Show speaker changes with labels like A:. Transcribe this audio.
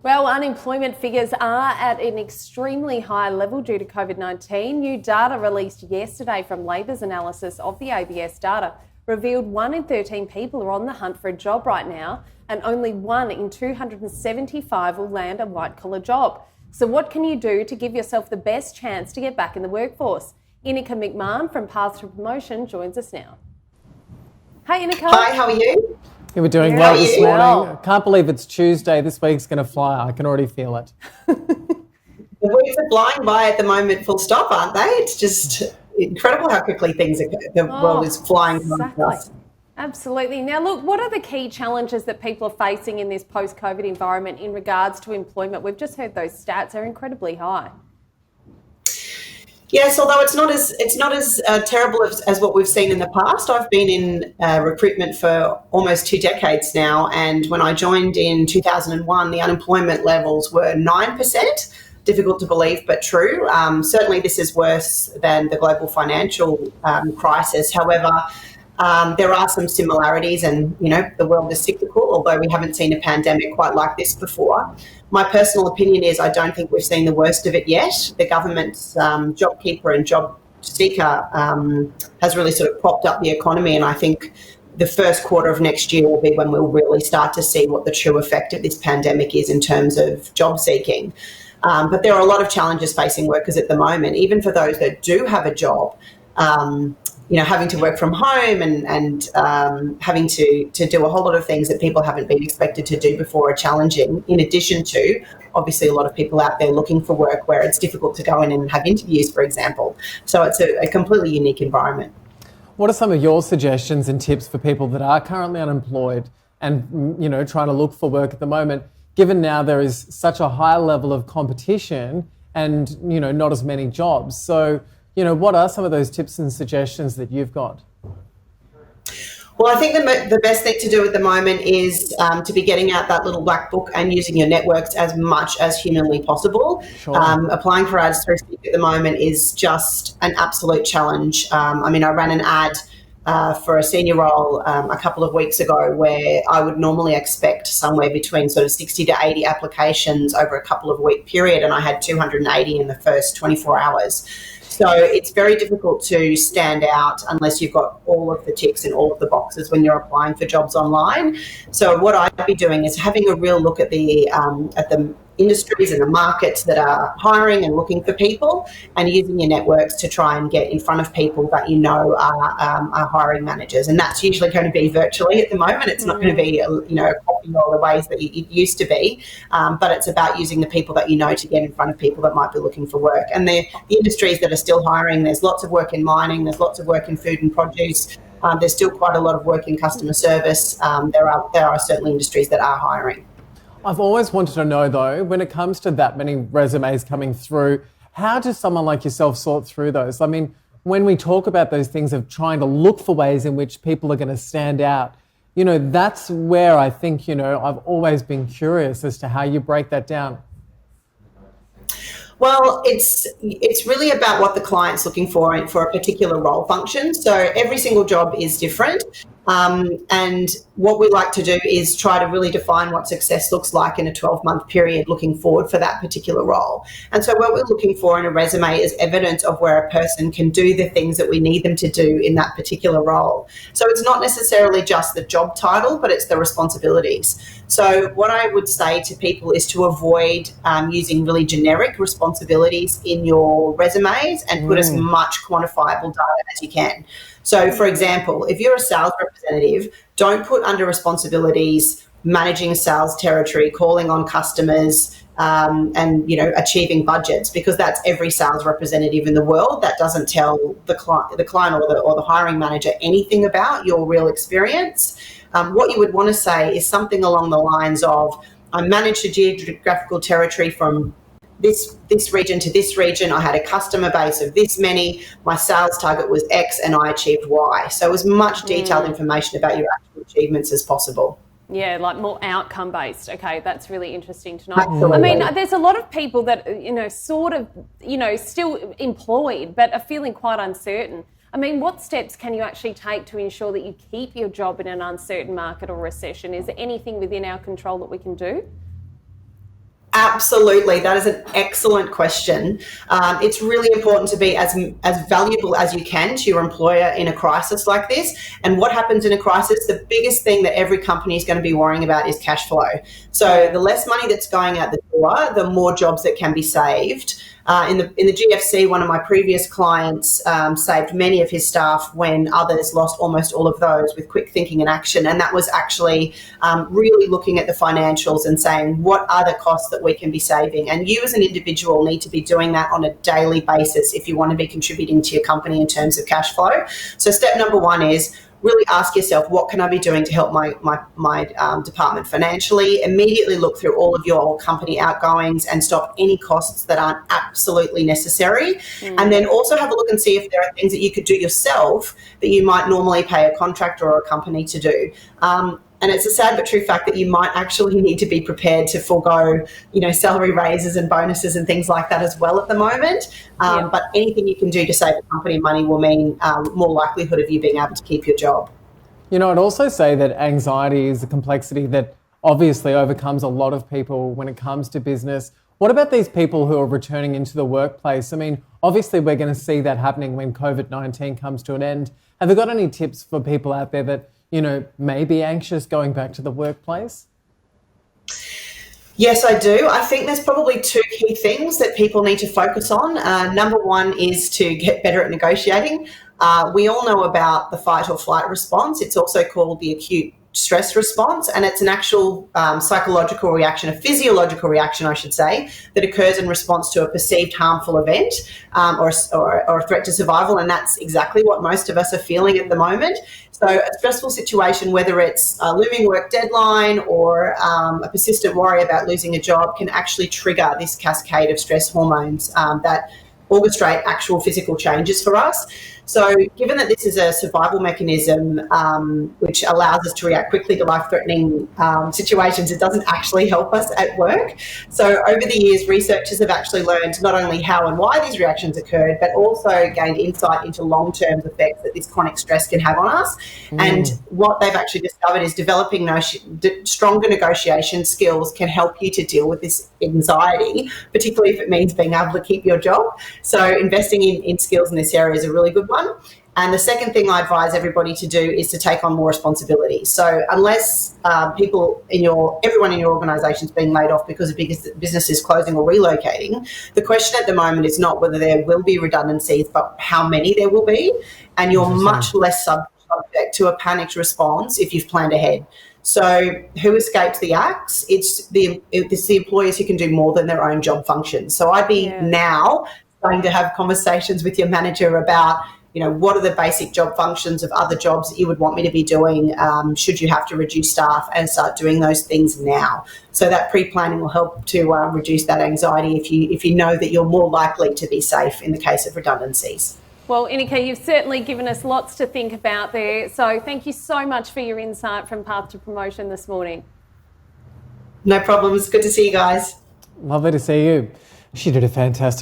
A: Well, unemployment figures are at an extremely high level due to COVID-19. New data released yesterday from Labor's analysis of the ABS data revealed 1 in 13 people are on the hunt for a job right now, and only 1 in 275 will land a white-collar job. So what can you do to give yourself the best chance to get back in the workforce? Ineke McMahon from Paths to Promotion joins us now. Hey, Ineke.
B: Hi, how are you?
C: Yeah, we're doing well this morning. I can't believe it's Tuesday. This week's going to fly. I can already feel it.
B: The weeks are flying by at the moment, full stop, aren't they? It's just incredible how quickly the world is flying by us.
A: Absolutely. Now, look, what are the key challenges that people are facing in this post-COVID environment in regards to employment? We've just heard those stats are incredibly high.
B: Yes, although it's not as terrible as what we've seen in the past. I've been in recruitment for almost 2 decades now, and when I joined in 2001, the unemployment levels were 9%. Difficult to believe, but true. Certainly this is worse than the global financial crisis. However, there are some similarities, and, the world is cyclical, although we haven't seen a pandemic quite like this before. My personal opinion is I don't think we've seen the worst of it yet. The government's JobKeeper and Job Seeker has really sort of propped up the economy, and I think the first quarter of next year will be when we'll really start to see what the true effect of this pandemic is in terms of job seeking. But there are a lot of challenges facing workers at the moment, even for those that do have a job. Having to work from home and having to do a whole lot of things that people haven't been expected to do before are challenging, in addition to, obviously, a lot of people out there looking for work where it's difficult to go in and have interviews, for example. So it's a completely unique environment.
C: What are some of your suggestions and tips for people that are currently unemployed and, trying to look for work at the moment, given now there is such a high level of competition and, not as many jobs? So, what are some of those tips and suggestions that you've got?
B: Well, I think the best thing to do at the moment is to be getting out that little black book and using your networks as much as humanly possible.
C: Sure.
B: Applying for ads through Seek at the moment is just an absolute challenge. I ran an ad for a senior role a couple of weeks ago where I would normally expect somewhere between sort of 60 to 80 applications over a couple of week period, and I had 280 in the first 24 hours. So it's very difficult to stand out unless you've got all of the ticks and all of the boxes when you're applying for jobs online. So what I'd be doing is having a real look at the industries and the markets that are hiring and looking for people, and using your networks to try and get in front of people that are hiring managers. And that's usually going to be virtually at the moment. It's not going to be copying all the ways that it used to be, but it's about using the people that to get in front of people that might be looking for work. And the industries that are still hiring, there's lots of work in mining, there's lots of work in food and produce, there's still quite a lot of work in customer service. There are certainly industries that are hiring.
C: I've always wanted to know, though, when it comes to that many resumes coming through, how does someone like yourself sort through those? I mean, when we talk about those things of trying to look for ways in which people are going to stand out, that's where I think, I've always been curious as to how you break that down.
B: Well, it's really about what the client's looking for a particular role function. So every single job is different. And what we like to do is try to really define what success looks like in a 12-month period looking forward for that particular role. And so what we're looking for in a resume is evidence of where a person can do the things that we need them to do in that particular role. So it's not necessarily just the job title, but it's the responsibilities. So what I would say to people is to avoid using really generic responsibilities in your resumes and put as much quantifiable data as you can. So, for example, if you're a sales representative, don't put under responsibilities managing sales territory, calling on customers, and achieving budgets, because that's every sales representative in the world. That doesn't tell the client or the hiring manager anything about your real experience. What you would want to say is something along the lines of, I managed a geographical territory from this region to this region. I had a customer base of this many. My sales target was X and I achieved Y. So as much detailed information about your actual achievements as possible.
A: Yeah, like more outcome based. Okay, that's really interesting to know.
B: Absolutely.
A: I mean, there's a lot of people that, still employed but are feeling quite uncertain. I mean, what steps can you actually take to ensure that you keep your job in an uncertain market or recession? Is there anything within our control that we can do?
B: Absolutely. That is an excellent question. It's really important to be as valuable as you can to your employer in a crisis like this. And what happens in a crisis, the biggest thing that every company is going to be worrying about is cash flow. So the less money that's going out the door, the more jobs that can be saved. In the GFC, one of my previous clients saved many of his staff when others lost almost all of those with quick thinking and action. And that was actually really looking at the financials and saying, what are the costs that we can be saving? And you as an individual need to be doing that on a daily basis if you want to be contributing to your company in terms of cash flow. So step number one is really ask yourself, what can I be doing to help my department financially? Immediately look through all of your company outgoings and stop any costs that aren't absolutely necessary. And then also have a look and see if there are things that you could do yourself that you might normally pay a contractor or a company to do. And it's a sad but true fact that you might actually need to be prepared to forego, salary raises and bonuses and things like that as well at the moment. But anything you can do to save the company money will mean more likelihood of you being able to keep your job.
C: I'd also say that anxiety is a complexity that obviously overcomes a lot of people when it comes to business. What about these people who are returning into the workplace? I mean, obviously we're going to see that happening when COVID-19 comes to an end. Have you got any tips for people out there that may be anxious going back to the workplace?
B: Yes, I do. I think there's probably two key things that people need to focus on. Number one is to get better at negotiating. We all know about the fight or flight response. It's also called the acute stress response, and it's an actual psychological reaction, a physiological reaction, I should say, that occurs in response to a perceived harmful event or a threat to survival, and that's exactly what most of us are feeling at the moment. So a stressful situation, whether it's a looming work deadline or a persistent worry about losing a job, can actually trigger this cascade of stress hormones that orchestrate actual physical changes for us. So given that this is a survival mechanism which allows us to react quickly to life-threatening situations, it doesn't actually help us at work. So over the years, researchers have actually learned not only how and why these reactions occurred, but also gained insight into long-term effects that this chronic stress can have on us. And what they've actually discovered is developing stronger negotiation skills can help you to deal with this anxiety, particularly if it means being able to keep your job. So investing in skills in this area is a really good one. And the second thing I advise everybody to do is to take on more responsibility. So unless everyone in your organisation is being laid off because a business is closing or relocating, the question at the moment is not whether there will be redundancies, but how many there will be. And you're much less subject to a panicked response if you've planned ahead. So who escapes the axe? It's the employers who can do more than their own job functions. So I'd be now starting to have conversations with your manager about, what are the basic job functions of other jobs that you would want me to be doing should you have to reduce staff, and start doing those things now. So that pre-planning will help to reduce that anxiety if you know that you're more likely to be safe in the case of redundancies.
A: Well, Ineke, you've certainly given us lots to think about there. So thank you so much for your insight from Path to Promotion this morning.
B: No problem. It's good to see you guys.
C: Lovely to see you. She did a fantastic